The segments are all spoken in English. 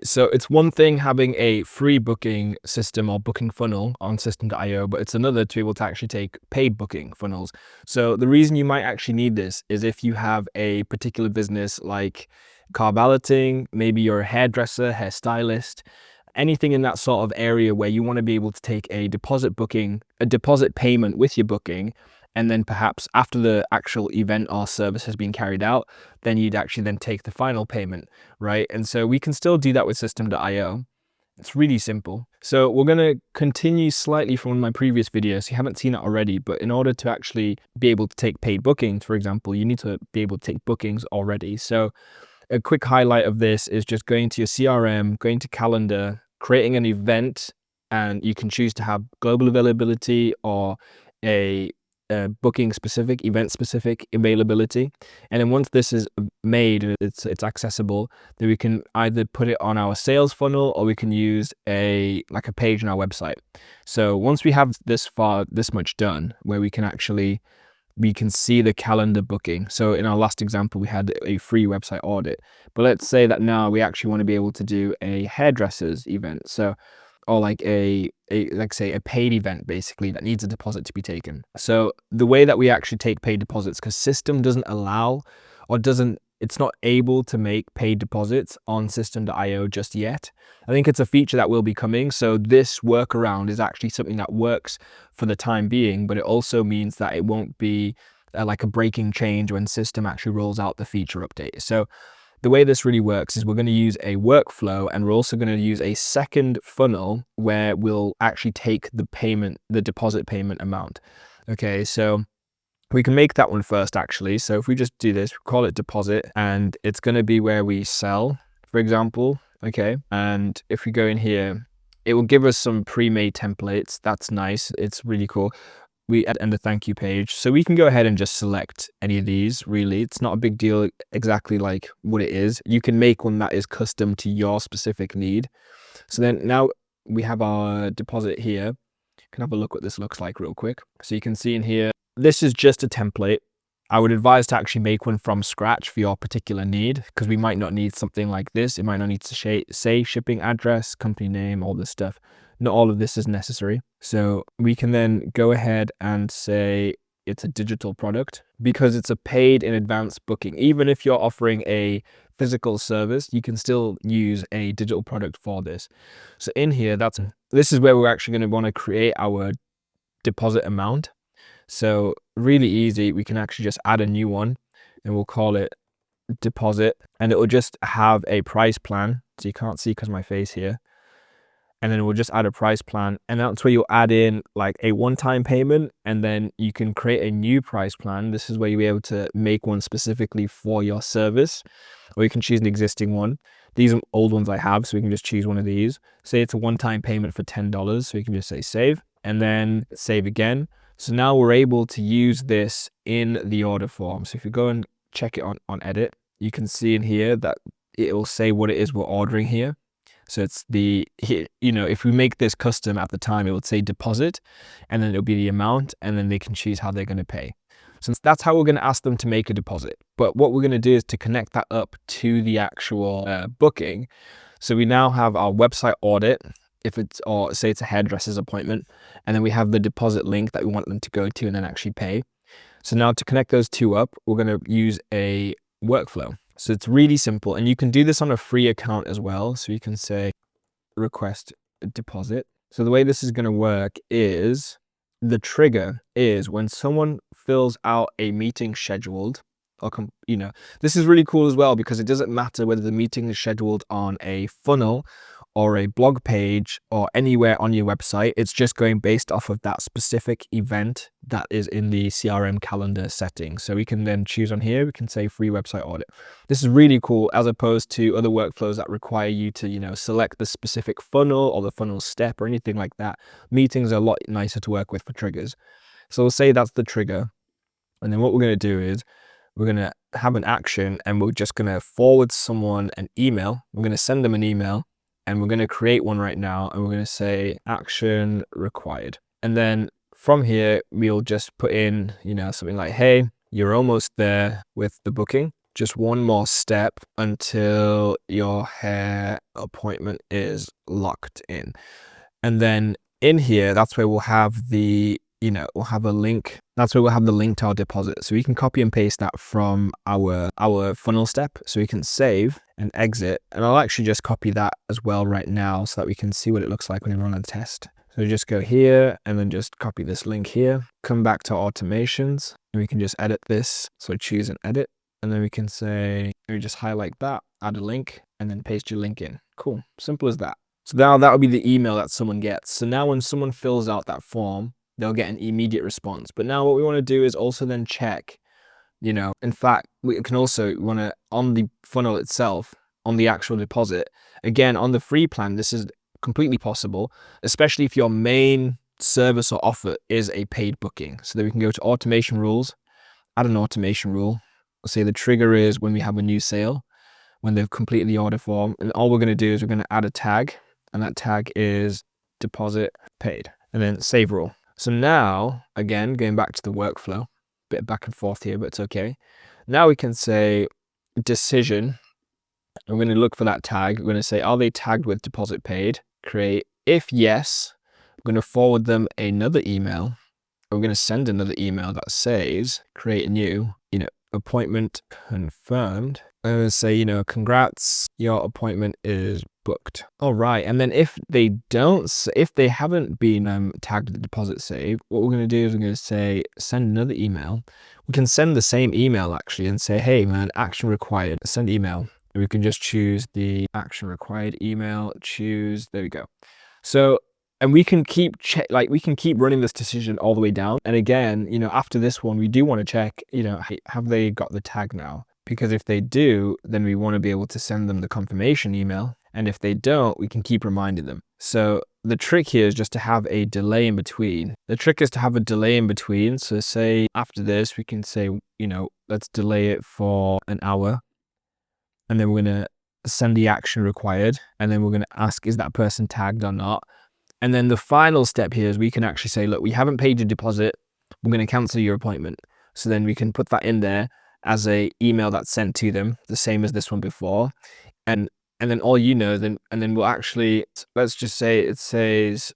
So it's one thing having a free booking system or booking funnel on system.io, but it's another to be able to actually take paid booking funnels. So the reason you might actually need this is if you have a particular business like car valeting, maybe you're a hairdresser, hairstylist, anything in that sort of area where you want to be able to take a deposit payment with your booking. And then perhaps after the actual event or service has been carried out, then you'd actually then take the final payment, right? And so we can still do that with system.io. It's really simple. So we're going to continue slightly from my previous videos. You haven't seen it already, but in order to actually be able to take paid bookings, for example, you need to be able to take bookings already. So a quick highlight of this is just going to your CRM, going to calendar, creating an event, and you can choose to have global availability or a booking specific, event specific availability. And then once this is made and it's accessible, then we can either put it on our sales funnel or we can use a page on our website. So once we have this much done, where we can see the calendar booking. So in our last example, we had a free website audit, but let's say that now we actually want to be able to do a hairdresser's event. So, or like say a paid event basically that needs a deposit to be taken. So the way that we actually take paid deposits, because system doesn't allow or it's not able to make paid deposits on system.io just yet. I think it's a feature that will be coming. So this workaround is actually something that works for the time being, but it also means that it won't be like a breaking change when system actually rolls out the feature update. So the way this really works is we're going to use a workflow, and we're also going to use a second funnel where we'll actually take the deposit payment amount. Okay, so we can make that one first actually. So if we just do this, we call it deposit, and it's going to be where we sell, for example. Okay, and if we go in here, it will give us some pre-made templates. That's nice. It's really cool. We add a thank you page. So we can go ahead and just select any of these, really. It's not a big deal exactly like what it is. You can make one that is custom to your specific need. So then now we have our deposit here. You can have a look what this looks like real quick. So you can see in here, this is just a template. I would advise to actually make one from scratch for your particular need, because we might not need something like this. It might not need to say shipping address, company name, all this stuff. Not all of this is necessary. So we can then go ahead and say it's a digital product because it's a paid in advance booking. Even if you're offering a physical service, you can still use a digital product for this. So in here, this is where we're actually going to want to create our deposit amount. So really easy, we can actually just add a new one and we'll call it deposit, and it will just have a price plan. So you can't see because my face here. And then we'll just add a price plan, and that's where you'll add in like a one-time payment, and then you can create a new price plan. This is where you'll be able to make one specifically for your service, or you can choose an existing one. These are old ones I have, so we can just choose one of these. Say it's a one-time payment for $10, so you can just say save, and then save again. So now we're able to use this in the order form. So if you go and check it on edit, you can see in here that it will say what it is we're ordering here. So it's if we make this custom at the time, it would say deposit, and then it'll be the amount, and then they can choose how they're going to pay. So that's how we're going to ask them to make a deposit. But what we're going to do is to connect that up to the actual booking. So we now have our website audit, or say it's a hairdresser's appointment, and then we have the deposit link that we want them to go to and then actually pay. So now to connect those two up, we're going to use a workflow. So it's really simple, and you can do this on a free account as well. So you can say request a deposit. So the way this is going to work is the trigger is when someone fills out a meeting scheduled, or this is really cool as well, because it doesn't matter whether the meeting is scheduled on a funnel or a blog page or anywhere on your website. It's just going based off of that specific event that is in the CRM calendar setting. So we can then choose on here, we can say free website audit. This is really cool, as opposed to other workflows that require you to, select the specific funnel or the funnel step or anything like that. Meetings are a lot nicer to work with for triggers. So we'll say that's the trigger. And then what we're going to do is we're going to have an action, and we're just going to forward someone an email. We're going to send them an email, and we're going to create one right now, and we're going to say action required. And then from here, we'll just put in, something like, hey, you're almost there with the booking. just one more step until your hair appointment is locked in. And then in here, that's where we'll have the, we'll have a link. That's where we'll have the link to our deposit. So we can copy and paste that from our funnel step. So we can save and exit. And I'll actually just copy that as well right now so that we can see what it looks like when we run a test. So just go here and then just copy this link here, come back to automations, and we can just edit this. So choose and edit, and then we can say, we just highlight that, add a link, and then paste your link in. Cool, simple as that. So now that will be the email that someone gets. So now when someone fills out that form, they'll get an immediate response. But now what we want to do is also then check, in fact, we can also want to, on the funnel itself, on the actual deposit, again, on the free plan, this is completely possible, especially if your main service or offer is a paid booking. So then we can go to automation rules, add an automation rule. We'll say the trigger is when we have a new sale, when they've completed the order form. And all we're going to do is we're going to add a tag, and that tag is deposit paid, and then save rule. So now, again, going back to the workflow, bit back and forth here, but it's okay. Now we can say decision. We're going to look for that tag. We're going to say, are they tagged with deposit paid? Create. If yes, we're going to forward them another email. We're going to send another email that says, create a new, appointment confirmed. I'm going to say, congrats, your appointment is booked. All right. And then if they haven't been tagged with the deposit save, what we're going to do is we're going to say, send another email. We can send the same email actually and say, hey man, action required, send email. We can just choose the action required email, there we go. So, and we can keep running this decision all the way down. And again, after this one, we do want to check, have they got the tag now? Because if they do, then we want to be able to send them the confirmation email. And if they don't, we can keep reminding them. So the trick here is just to have a delay in between. So say after this, we can say, let's delay it for an hour. And then we're going to send the action required. And then we're going to ask, is that person tagged or not? And then the final step here is we can actually say, look, we haven't paid your deposit. We're going to cancel your appointment. So then we can put that in there as a email that's sent to them, the same as this one before. And then all and then we'll actually, let's just say it says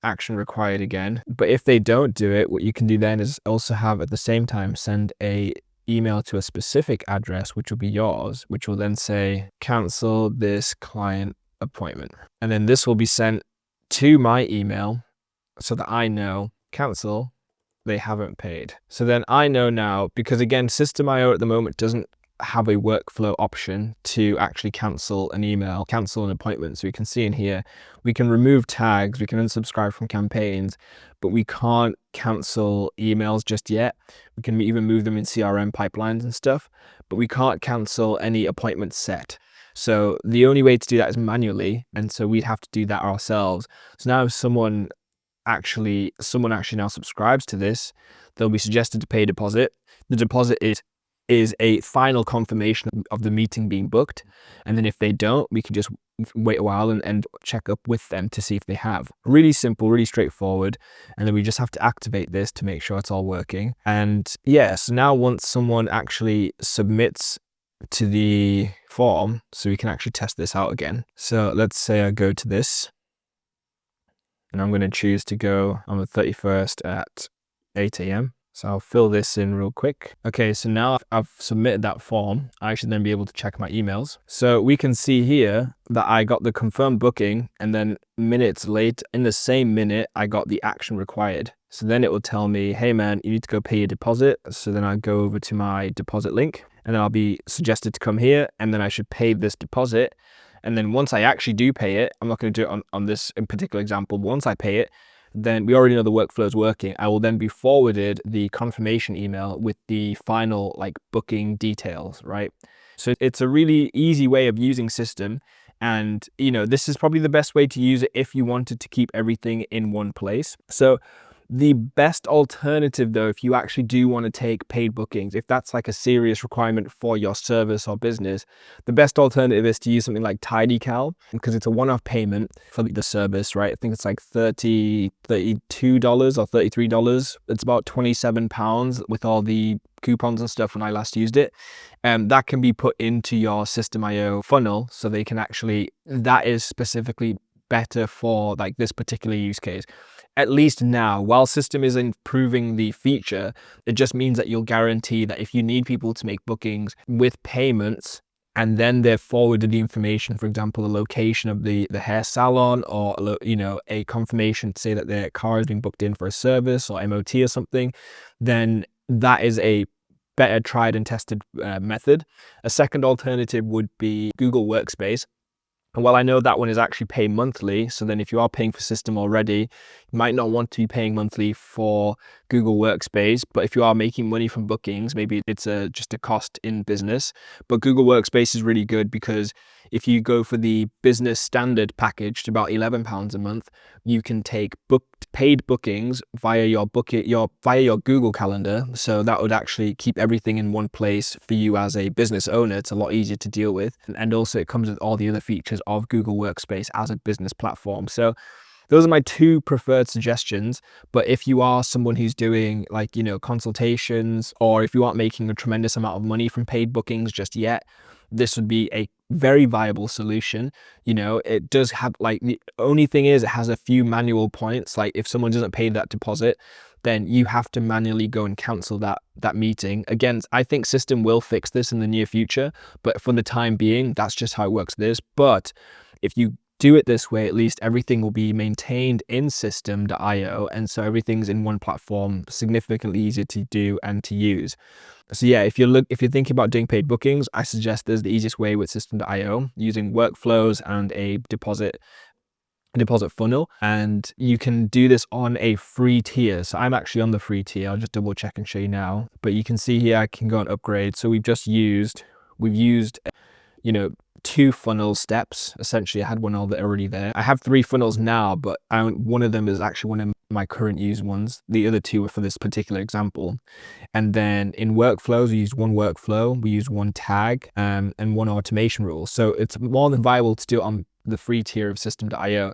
action required again. But if they don't do it, what you can do then is also have at the same time send a email to a specific address, which will be yours, which will then say cancel this client appointment. And then this will be sent to my email so that I know cancel, they haven't paid. So then I know now, because again, System.io at the moment doesn't have a workflow option to actually cancel an email, cancel an appointment. So we can see in here, we can remove tags, we can unsubscribe from campaigns, but we can't cancel emails just yet. We can even move them in CRM pipelines and stuff, but we can't cancel any appointments set. So the only way to do that is manually. And so we'd have to do that ourselves. So now if someone actually now subscribes to this, they'll be suggested to pay a deposit. The deposit is a final confirmation of the meeting being booked. And then if they don't, we can just wait a while and check up with them to see if they have. Really simple, really straightforward. And then we just have to activate this to make sure it's all working. And yeah, so now once someone actually submits to the form, so we can actually test this out again. So let's say I go to this, and I'm going to choose to go on the 31st at 8 a.m. So I'll fill this in real quick. Okay, so now I've submitted that form. I should then be able to check my emails. So we can see here that I got the confirmed booking, and then minutes late, in the same minute, I got the action required. So then it will tell me, hey man, you need to go pay your deposit. So then I go over to my deposit link, and then I'll be suggested to come here, and then I should pay this deposit. And then once I actually do pay it, I'm not going to do it on this in particular example, but once I pay it, then we already know the workflow is working. I will then be forwarded the confirmation email with the final booking details, right? So it's a really easy way of using System. And, this is probably the best way to use it if you wanted to keep everything in one place. So The best alternative though, if you actually do want to take paid bookings, if that's like a serious requirement for your service or business, the best alternative is to use something like TidyCal, because it's a one-off payment for the service, right? I think it's like $32 or $33. It's about £27 with all the coupons and stuff when I last used it. That can be put into your System.io funnel, so they can actually, that is specifically better for like this particular use case. At least now, while System is improving the feature, it just means that you'll guarantee that if you need people to make bookings with payments, and then they're forwarded the information, for example, the location of the hair salon, or a confirmation to say that their car is being booked in for a service or MOT or something, then that is a better tried and tested method. A second alternative would be Google Workspace. And while I know that one is actually pay monthly, so then if you are paying for System already, you might not want to be paying monthly for Google Workspace. But if you are making money from bookings, maybe it's just a cost in business. But Google Workspace is really good, because if you go for the business standard package to about £11 a month, you can take paid bookings via your Google Calendar. So that would actually keep everything in one place for you as a business owner. It's a lot easier to deal with, and also it comes with all the other features of Google Workspace as a business platform. So those are my two preferred suggestions. But if you are someone who's doing like, consultations, or if you aren't making a tremendous amount of money from paid bookings just yet, this would be a very viable solution. It does have, like, the only thing is it has a few manual points. Like if someone doesn't pay that deposit, then you have to manually go and cancel that meeting. Again, I think System will fix this in the near future, but for the time being, that's just how it works with this. But if you do it this way, at least everything will be maintained in System.io, and so everything's in one platform, significantly easier to do and to use. So yeah, if you're thinking about doing paid bookings, I suggest there's the easiest way with System.io, using workflows and a deposit funnel, and you can do this on a free tier. So I'm actually on the free tier. I'll just double check and show you now. But you can see here I can go and upgrade. So we've used 2 funnel steps. Essentially, I had one already there. I have 3 funnels now, but one of them is actually one of my current used ones. The other 2 are for this particular example. And then in workflows, we use 1 workflow, we use 1 tag, and 1 automation rule. So it's more than viable to do it on the free tier of System.io.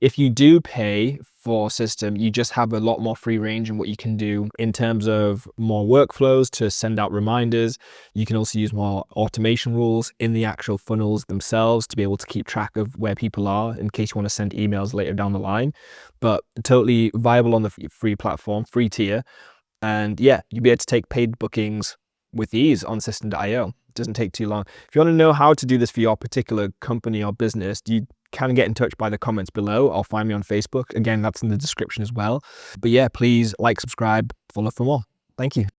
If you do pay for System, you just have a lot more free range in what you can do in terms of more workflows to send out reminders. You can also use more automation rules in the actual funnels themselves to be able to keep track of where people are in case you want to send emails later down the line. But totally viable on the free platform, free tier. And yeah, you'll be able to take paid bookings with ease on System.io. It doesn't take too long. If you want to know how to do this for your particular company or business, you can get in touch by the comments below, or find me on Facebook. Again, that's in the description as well. But yeah, please like, subscribe, follow for more. Thank you.